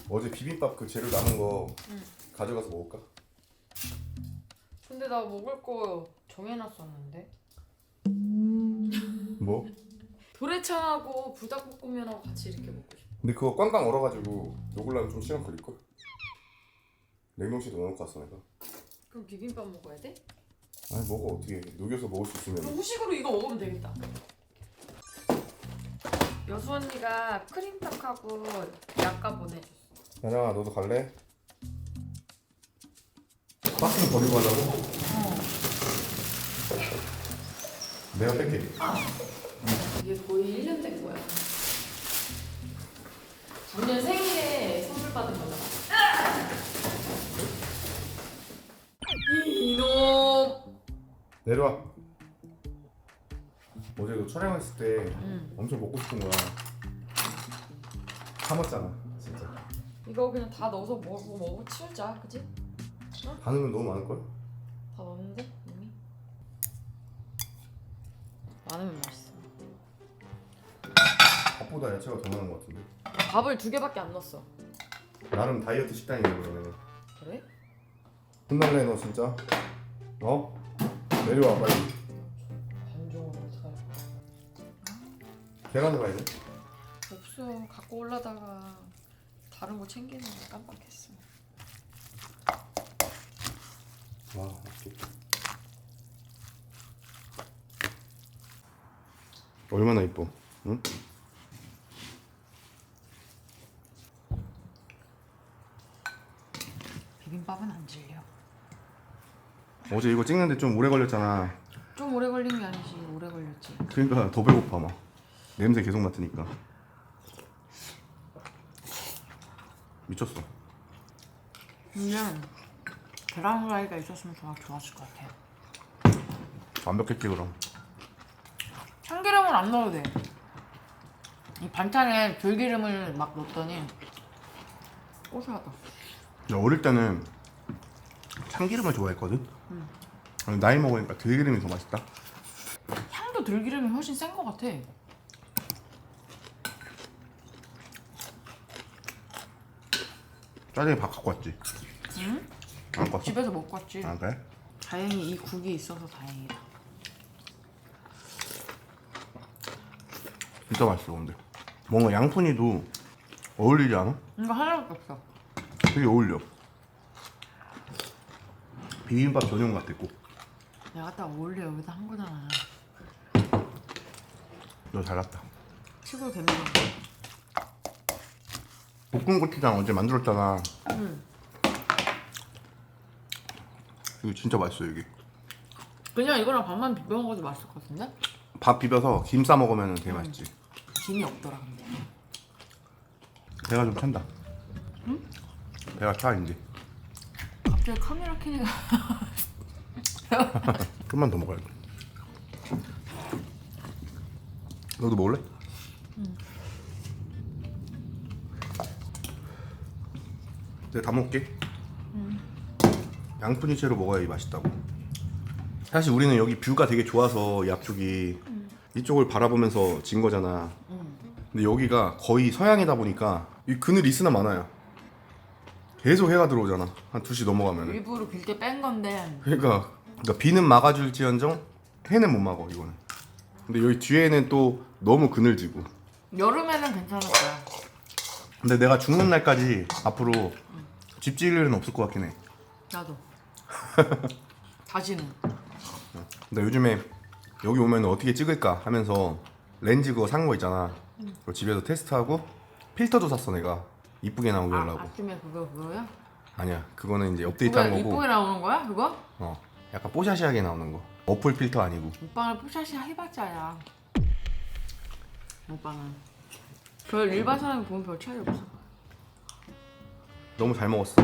어제 비빔밥 그 재료 남은 거 응. 가져가서 먹을까? 근데 나 먹을 거 정해놨었는데. 뭐? 도래창하고 불닭볶음면하고 같이 이렇게 먹고 싶어. 근데 그거 꽝꽝 얼어가지고 녹으려면 좀 시간 걸릴걸? 냉동실에 넣어놓고 왔어 내가. 그럼 비빔밥 먹어야 돼? 아니 먹어 어떻게 녹여서 먹을 수 그럼 있으면. 후식으로 이거 먹으면 되겠다. 여수 언니가 크림떡하고 약간 보내줬어. 야나 너도 갈래? 박스는 버리고 가려고? 내가 뺄게. 이게 거의 1년 된 거야. 작년 생일에 선물 받은 거잖아. 이놈. 내려와. 어제 너 촬영했을 때 응. 엄청 먹고 싶은 거야. 참았잖아 진짜. 이거 그냥 다 넣어서 먹고 치우자, 그치? 반응은 너무 많을걸? 다 넣었는데 이미? 많으면 맛있어. 밥보다 야채가 더 많은 것 같은데. 밥을 2개밖에 안 넣었어. 나름 다이어트 식단이네 그러면. 그래? 혼날래 너 진짜? 어? 내려와 빨리. 반종으로 어떡할까? 계란을 가야 돼? 없어. 갖고 올라다가 다른 거 챙기는 거 깜빡했어. 와 맛있겠다. 얼마나 이뻐? 응? 비빔밥은 안 질려. 어제 이거 찍는데 좀 오래 걸렸잖아. 좀 오래 걸린 게 아니지. 오래 걸렸지. 그러니까 더 배고파 막. 냄새 계속 맡으니까. 미쳤어. 근데 계란 후라이가 있었으면 좋았을 것 같아. 완벽했지 그럼. 참기름은 안 넣어도 돼. 이 반찬에 들기름을 막 넣었더니 고소하다. 나 어릴 때는 참기름을 좋아했거든. 근데 나이 먹으니까 들기름이 더 맛있다. 향도 들기름이 훨씬 센 것 같아. 짜장이 밥 갖고 왔지? 응? 안 갖고 왔어? 집에서 먹고 왔지. 아 그래? 다행히 이 국이 있어서 다행이다. 진짜 맛있어 근데. 뭔가 양푼이도 어울리지 않아? 이거 하나밖에 없어. 되게 어울려. 비빔밥 전용 같아 꼭. 내가 딱 어울려 여기다 한 거잖아. 너 잘났다. 시골 개미로. 볶은 고추장 어제 만들었잖아. 응. 이거 진짜 맛있어 여기. 그냥 이거랑 밥만 비벼 먹어도 맛있을 것 같은데? 밥 비벼서 김 싸 먹으면 되게 맛있지. 김이 없더라 근데. 배가 좀 찬다. 응? 배가 차 이제. 갑자기 카메라 켜니까. 좀만 더 먹어야 돼. 너도 먹을래? 내가 다 먹게. 양푼이채로 먹어야 이 맛있다고. 사실 우리는 여기 뷰가 되게 좋아서 이 앞쪽이 이쪽을 바라보면서 진 거잖아. 근데 여기가 거의 서양이다 보니까 이 그늘이 있으나 마나야. 계속 해가 들어오잖아. 한 2시 넘어가면. 일부러 길게 뺀 건데. 그러니까 비는 막아줄지언정 해는 못 막어 이거는. 근데 여기 뒤에는 또 너무 그늘지고. 여름에는 괜찮을 거야. 근데 내가 죽는 날까지 앞으로 집 지을 일은 없을 것 같긴 해. 나도. 다시는. 근데 요즘에 여기 오면 어떻게 찍을까 하면서 렌즈 그거 산 거 있잖아. 그거 집에서 테스트하고 필터도 샀어 내가. 이쁘게 나오게 하려고. 아침에 그거야? 아니야 그거는 이제 업데이트한 그거 거고. 이쁘게 나오는 거야 그거? 약간 뽀샤시하게 나오는 거. 어플 필터 아니고. 오빠는 푸샤시 해봤자야. 오빠는 별 일반 사람이 보면 별 차이 없어. 너무 잘 먹었어.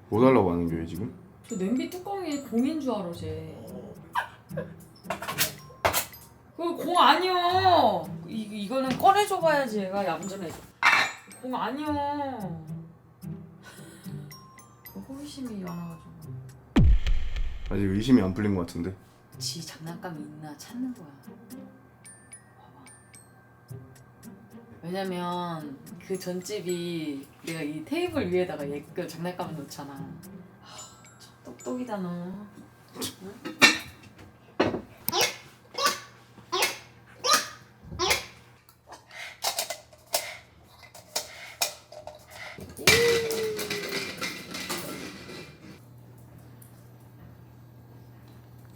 뭐 달라고 하는 거야 지금? 저 냄비 뚜껑이 공인 줄 알아 쟤. 그거 공 아니여. 이거는 꺼내줘 봐야지 얘가 얌전해. 공 아니여. 호기심이 많아가지고. 아직 의심이 안 풀린 것 같은데. 지 장난감이 있나 찾는 거야. 봐봐. 왜냐면 그 전집이 내가 이 테이블 위에다가 얘그 장난감을 놓잖아. 참 똑똑이다 너. 응?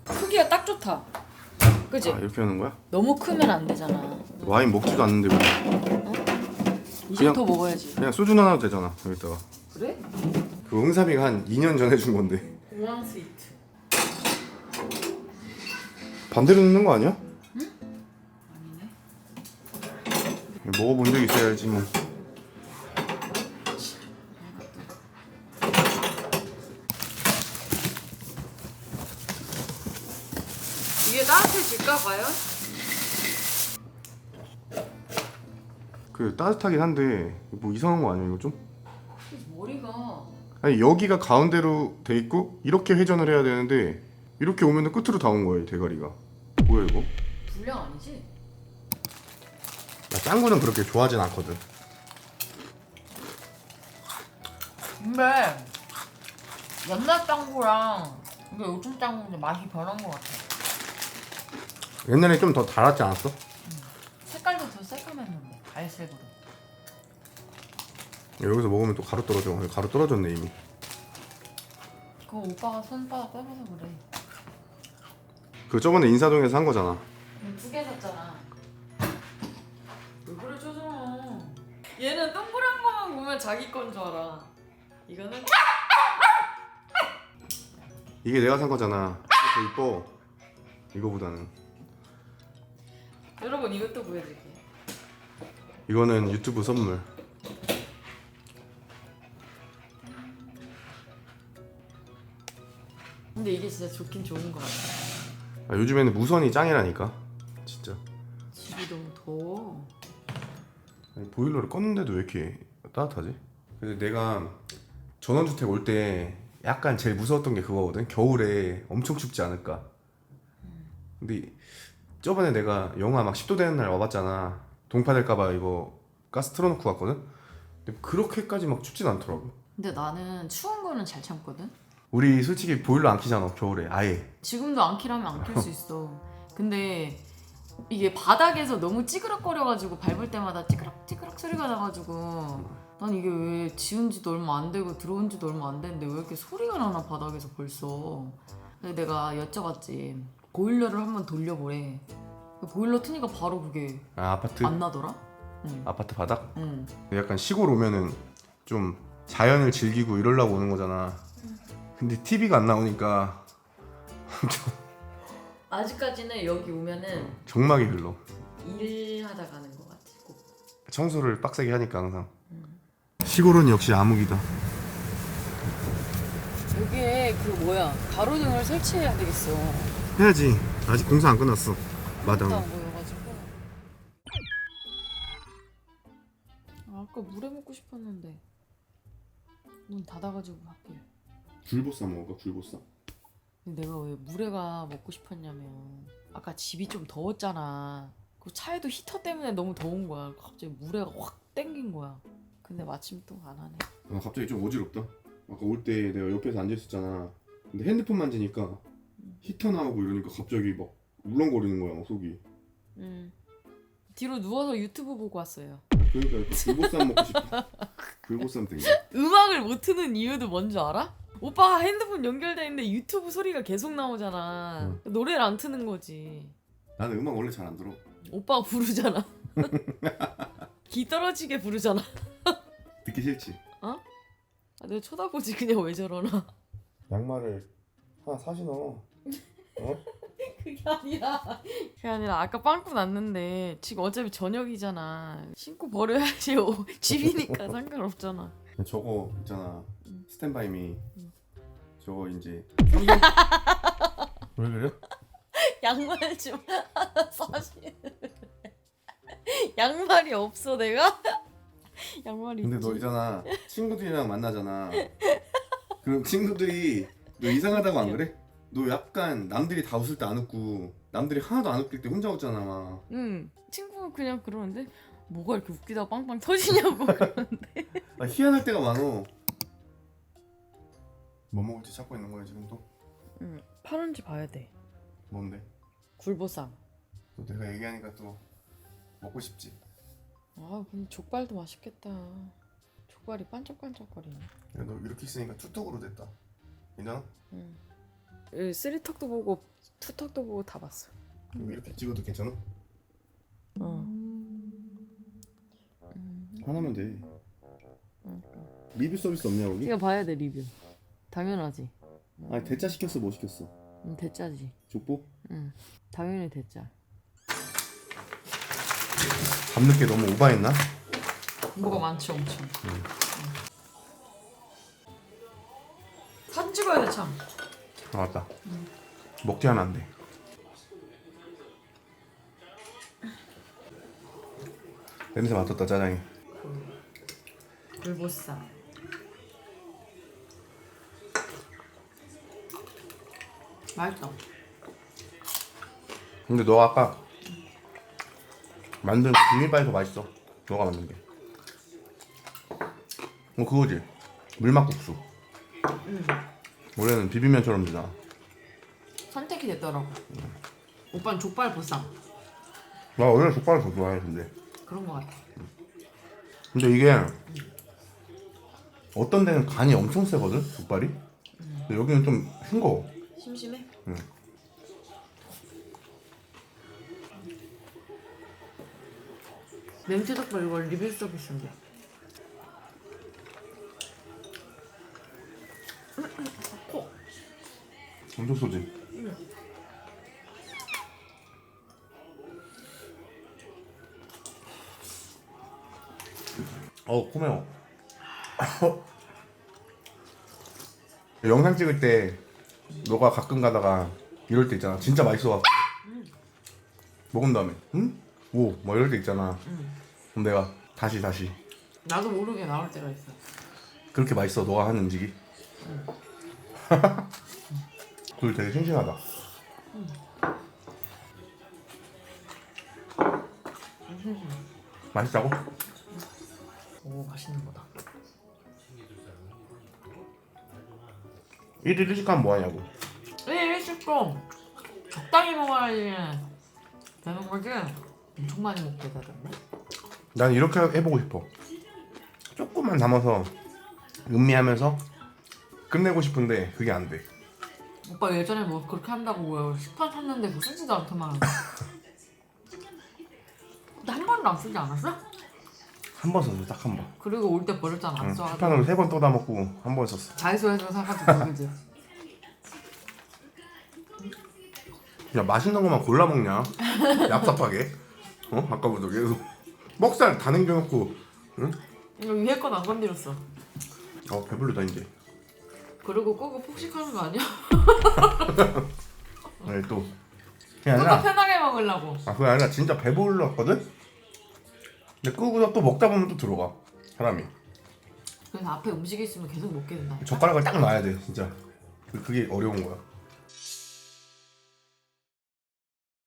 크기가 딱 좋다. 그치? 아 이렇게 하는 거야? 너무 크면 안 되잖아. 와인 먹지도 않는데 왜? 이제 그냥- 더 먹어야지. 그냥 소주 하나 되잖아 여기다가. 그래? 그 응삼이가 한 2년 전에 준 건데 공항 스위트. 반대로 넣는 거 아니야? 아니네. 먹어본 적 있어야지 뭐. 이게 따뜻해질까 과연? 그 따뜻하긴 한데 뭐 이상한 거 아니야 이거 좀? 머리가 아니 여기가 가운데로 돼 있고 이렇게 회전을 해야 되는데 이렇게 오면은 끝으로 다 온 거야 이 대가리가. 뭐야 이거? 불량 아니지? 나 짱구는 그렇게 좋아하진 않거든. 근데 옛날 짱구랑 이게 요즘 짱구인데 맛이 변한 것 같아. 옛날에 좀 더 달았지 않았어? 색깔도 더 새까맸는데 갈색으로. 여기서 먹으면 또 가루 떨어져. 가루 떨어졌네 이미. 그거 오빠가 손바닥 빼봐서 그래. 그 저번에 인사동에서 한 거잖아. 2개 샀잖아. 왜 그래 쪼정아. 얘는 동그란 거만 보면 자기 건 줄 알아. 이거는 이게 내가 산 거잖아. 이게 더 이뻐. 이거보다는. 여러분 이것도 보여드릴게요. 이거는 유튜브 선물. 근데 이게 진짜 좋긴 좋은 것 같아. 아, 요즘에는 무선이 짱이라니까. 진짜. 집이 너무 더워. 아니, 보일러를 껐는데도 왜 이렇게 따뜻하지? 그래서 내가 전원주택 올 때 약간 제일 무서웠던 게 그거거든. 겨울에 엄청 춥지 않을까. 근데 저번에 내가 영하 막 10도 되는 날 와봤잖아. 동파 될까봐 이거 가스 틀어놓고 왔거든. 근데 그렇게까지 막 춥진 않더라고. 근데 나는 추운 거는 잘 참거든. 우리 솔직히 보일러 안 켜잖아 겨울에 아예. 지금도 안 키라면 안 켤 수 있어. 근데 이게 바닥에서 너무 찌그럭거려가지고 밟을 때마다 찌그럭 소리가 나가지고 난 이게 왜 지은 지도 얼마 안 되고 들어온 지도 얼마 안 됐는데 왜 이렇게 소리가 나나 바닥에서 벌써. 그래서 내가 여쭤봤지. 보일러를 한번 돌려보래. 보일러 트니까 바로 그게 아, 아파트? 안 나더라? 응. 아파트 바닥? 응. 약간 시골 오면은 좀 자연을 즐기고 이러려고 오는 거잖아. 근데 TV가 안 나오니까 엄청 아직까지는 여기 오면은 정막이 흘러. 일하다 가는 것 같아. 꼭. 청소를 빡세게 하니까 항상. 시골은 역시 암흑이다. 여기에 그 뭐야 가로등을 설치해야 되겠어. 해야지. 아직 공사 안 끝났어. 마당. 안 보여가지고. 아까 물에 먹고 싶었는데 문 닫아가지고 밖에. 굴보쌈 먹을까? 굴보쌈? 근데 내가 왜 물회가 먹고 싶었냐면 아까 집이 좀 더웠잖아. 그 차에도 히터 때문에 너무 더운 거야. 갑자기 물회가 확 땡긴 거야. 근데 마침 또 안 하네. 아 갑자기 좀 어지럽다. 아까 올 때 내가 옆에서 앉아 있었잖아. 근데 핸드폰 만지니까 히터 나오고 이러니까 갑자기 막 울렁거리는 거야 막 속이. 뒤로 누워서 유튜브 보고 왔어요. 그러니까 굴보쌈 먹고 싶다. 굴보쌈 땡겨. 음악을 못 트는 이유도 뭔지 알아? 오빠가 핸드폰 연결돼 있는데 유튜브 소리가 계속 나오잖아. 노래를 안 트는 거지. 나는 음악 원래 잘 안 들어. 오빠가 부르잖아. 기 떨어지게 부르잖아. 듣기 싫지. 아, 내가 쳐다보지 그냥 왜 저러나. 양말을 하나 사시너. 어? 그게 아니라 아까 빵꾸 났는데 지금 어차피 저녁이잖아. 신고 버려야지. 집이니까 상관없잖아. 저거 있잖아. 스탠바이미. 저거 이제 왜 그래? 양말 좀 하나 사시. 양말이 없어 내가? 양말이 근데 있지. 너 있잖아 친구들이랑 만나잖아. 그럼 친구들이 너 이상하다고 안 그래? 너 약간 남들이 다 웃을 때 안 웃고 남들이 하나도 안 웃길 때 혼자 웃잖아 막. 응. 친구가 그냥 그러는데 뭐가 이렇게 웃기다 빵빵 터지냐고. 아, 희한할 때가 많어. 뭐 먹을지 찾고 있는 거야 지금 또? 응. 파는지 봐야 돼. 뭔데? 굴보쌈. 또 내가 얘기하니까 또 먹고 싶지. 아 근데 족발도 맛있겠다. 족발이 반짝반짝거리네. 야, 너 이렇게 있으니까 투톡으로 됐다. 괜찮아? 응. 여기 쓰리턱도 보고 투턱도 보고 다 봤어. 여기 이렇게 찍어도 괜찮아? 어. 하나면 돼. 리뷰 서비스 없냐 거기? 이거 봐야 돼 리뷰. 당연하지. 아니 대짜 시켰어 뭐 시켰어? 대짜지. 족보? 응. 당연히 대짜. 밤늦게 너무 오바했나? 뭐가 많지 엄청. 사진 찍어야 돼 참. 아 맞다. 먹지 하면 안 돼. 냄새 맡았다 짜장이. 굴보쌈. 맛있다. 근데 너 아까 만든 비빔밥이 더 맛있어. 너가 만든 게. 그거지. 물막국수. 원래는 비빔면처럼 되잖아. 선택이 됐더라고. 오빠는 족발 보쌈. 나 원래 족발을 더 좋아해 근데. 그런 거 같아. 근데 이게 어떤 데는 간이 엄청 세거든 족발이. 근데 여기는 좀 싱거워. 심심해? 응. 멘트 족발 이거 리뷰 서비스인데. 코. 엄청 쏘지. 코 매워. 영상 찍을 때 너가 가끔 가다가 이럴 때 있잖아. 진짜 맛있어. 먹은 다음에 응? 오, 뭐 이럴 때 있잖아. 그럼 내가 다시 나도 모르게 나올 때가 있어. 그렇게 맛있어 너가 하는 음식이? 그걸 되게 싱싱하다. 맛있다고? 오 맛있는 거다. 1일 1식하면 뭐하냐고. 1일 1식도 적당히 먹어야지 되는 거지. 엄청 많이 먹게 되던데. 난 이렇게 해보고 싶어. 조금만 담아서 음미하면서 끝내고 싶은데 그게 안 돼. 오빠 예전에 뭐 그렇게 한다고 뭐 식판 샀는데 뭐 쓰지도 않더만. 근데 한 번도 안 쓰지 않았어? 한 번 썼어 딱 한 번. 그리고 올 때 버렸잖아. 안 응, 써가지고. 식판으로 3번 떠다 먹고 한 번 썼어. 다이소에서 사가지고 그지. 야 맛있는 것만 골라 먹냐? 얍삽하게. 아까부터 계속 먹살 다 남겨놓고. 응? 이거 위에 건 안 건드렸어. 배불러다 이제. 그리고 끄고 폭식하는 거 아니야? 아니 또 그게 끄고 아니라 편하게 먹으려고. 그게 아니라 진짜 배불렀거든? 근데 끄고서 또 먹다 보면 또 들어가 사람이. 그래서 앞에 음식이 있으면 계속 먹게 된다. 젓가락을 딱 놔야 돼 진짜. 그게 어려운 거야.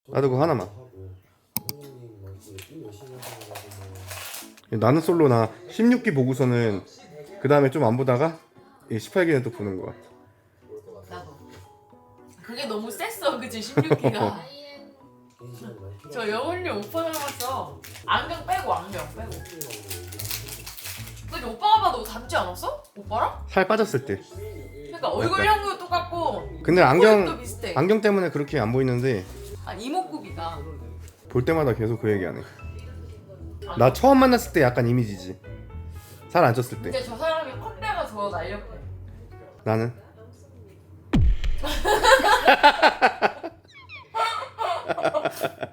나도 그거 하나만. 나는 솔로 나 16기 보고서는 그 다음에 좀 안 보다가 18기는 또 보는 거야. 나도. 그게 너무 셌어, 그치? 16기가. 저 여운이 오빠 닮았어. 안경 빼고. 근데 오빠가 봐도 닮지 않았어? 오빠랑? 살 빠졌을 때. 그러니까 얼굴형도 똑같고. 근데 코입도 비슷해. 안경 때문에 그렇게 안 보이는데 아니 이목구비가. 볼 때마다 계속 그 얘기 안 해. 나 처음 만났을 때 약간 이미지지. 살 안 쪘을 때. 근데 저 사람이 콧대가 더 날렵해. 나는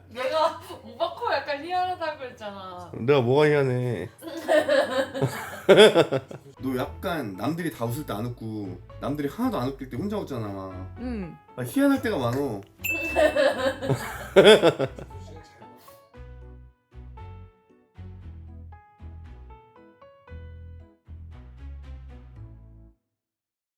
내가 오빠 코 약간 희한하다고 했잖아. 내가 뭐가 희한해. 너 약간 남들이 다 웃을 때 안 웃고 남들이 하나도 안 웃길 때 혼자 웃잖아. 응. 나 희한할 때가 많어.